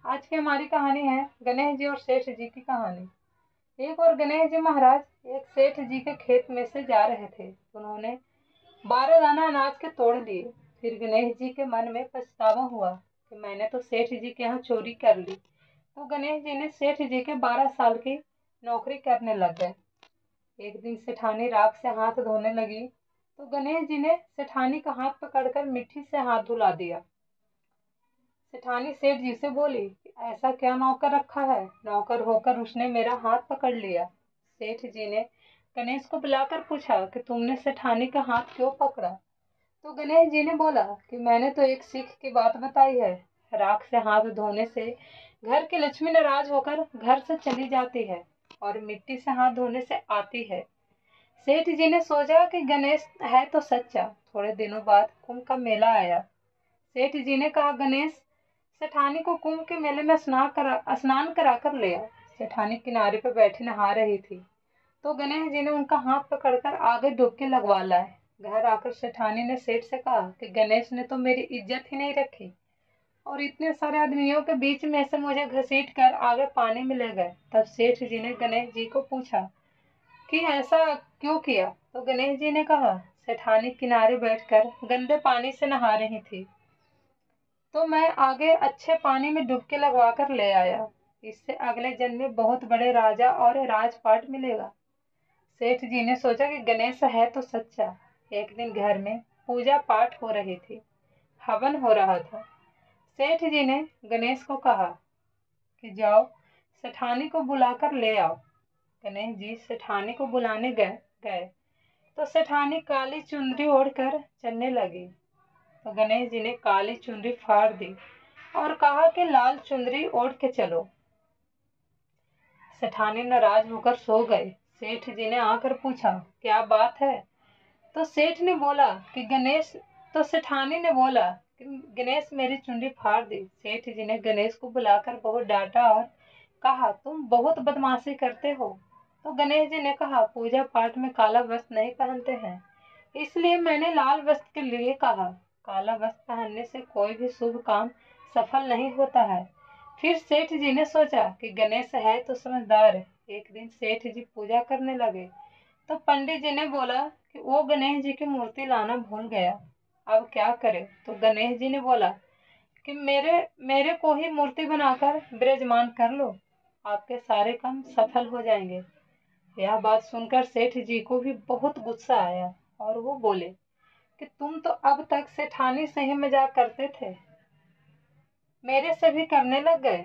आज की हमारी कहानी है गणेश जी और सेठ जी की कहानी। एक और गणेश जी महाराज एक सेठ जी के खेत में से जा रहे थे। उन्होंने 12 दाना अनाज के तोड़ लिए। फिर गणेश जी के मन में पछतावा हुआ कि मैंने तो सेठ जी के यहाँ चोरी कर ली। तो गणेश जी ने सेठ जी के 12 साल की नौकरी करने लग गए। एक दिन सेठानी राख से हाथ धोने लगी तो गणेश जी ने सेठानी का हाथ पकड़कर मिट्टी से हाथ धुला दिया। सेठानी सेठ जी से बोली कि ऐसा क्या नौकर रखा है, नौकर होकर उसने मेरा हाथ पकड़ लिया। सेठ जी ने गणेश को बुलाकर पूछा कि तुमने सेठानी का हाथ क्यों पकड़ा। तो गणेश जी ने बोला कि मैंने तो एक सीख की बात बताई है, राख से हाथ धोने से घर की लक्ष्मी नाराज होकर घर से चली जाती है और मिट्टी से हाथ धोने से आती है। सेठ जी ने सोचा कि गणेश है तो सच्चा। थोड़े दिनों बाद कुंभ का मेला आया। सेठ जी ने कहा, गणेश सेठानी को कुंभ के मेले में स्नान कराकर ले आओ। सेठानी किनारे पर बैठी नहा रही थी तो गणेश जी ने उनका हाथ पकड़कर आगे डुबकी लगवा लाए। घर आकर सेठानी ने सेठ से कहा कि गणेश ने तो मेरी इज्जत ही नहीं रखी और इतने सारे आदमियों के बीच में से मुझे घसीट कर आगे पानी में ले गए। तब सेठ जी ने गणेश जी को पूछा कि ऐसा क्यों किया। तो गणेश जी ने कहा, सेठानी किनारे बैठकर गंदे पानी से नहा रही थी तो मैं आगे अच्छे पानी में डुबकी लगवा कर ले आया। इससे अगले जन्म में बहुत बड़े राजा और राजपाट मिलेगा। सेठ जी ने सोचा कि गणेश है तो सच्चा। एक दिन घर में पूजा पाठ हो रही थी, हवन हो रहा था। सेठ जी ने गणेश को कहा कि जाओ सेठानी को बुलाकर ले आओ। गणेश जी सेठानी को बुलाने गए तो सेठानी काली चुनरी ओढ़कर चलने लगी। तो गणेश जी ने काली चुनरी फाड़ दी और कहा कि लाल चुनरी ओढ़ के चलो। सेठानी नाराज होकर सो गए। सेठ जी ने आकर पूछा, क्या बात है। तो सेठ ने बोला कि गणेश तो सेठानी ने बोला कि गणेश मेरी चुनरी फाड़ दी। सेठ जी ने गणेश को बुलाकर बहुत डांटा और कहा, तुम बहुत बदमाशी करते हो। तो गणेश जी ने कहा, पूजा पाठ में काला वस्त्र नहीं पहनते हैं, इसलिए मैंने लाल वस्त्र के लिए कहा। काला वस्त्र पहनने से कोई भी शुभ काम सफल नहीं होता है। फिर सेठ जी ने सोचा कि गणेश है तो समझदार है। एक दिन सेठ जी पूजा करने लगे तो पंडित जी ने बोला कि वो गणेश जी की मूर्ति लाना भूल गया, अब क्या करे। तो गणेश जी ने बोला कि मेरे को ही मूर्ति बनाकर विराजमान कर लो, आपके सारे काम सफल हो जाएंगे। यह बात सुनकर सेठ जी को भी बहुत गुस्सा आया और वो बोले कि तुम तो अब तक सेठानी से ही मजाक करते थे, मेरे से भी करने लग गए।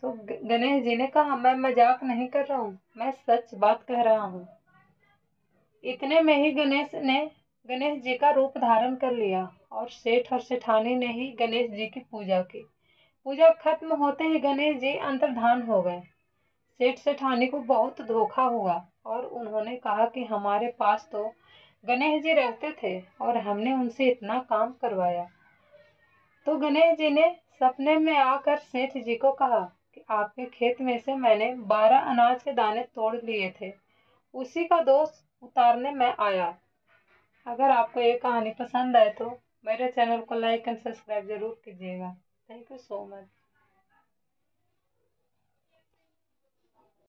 तो गणेश जी ने कहा, मैं मजाक नहीं कर रहा हूँ, मैं सच बात कह रहा हूँ। इतने में ही गणेश जी का रूप धारण कर लिया और सेठ और सेठानी ने ही गणेश जी की पूजा की। पूजा खत्म होते ही गणेश जी अंतर्धान हो गए। सेठ सेठानी को बहुत धोखा हुआ और उन्होंने कहा कि हमारे पास तो गणेश जी रहते थे और हमने उनसे इतना काम करवाया। तो गणेश जी ने सपने में आकर सेठ जी को कहा कि आपके खेत में से मैंने 12 अनाज के दाने तोड़ लिए थे, उसी का दोष उतारने में आया। अगर आपको ये कहानी पसंद आए तो मेरे चैनल को लाइक एंड सब्सक्राइब जरूर कीजिएगा। Thank you so much.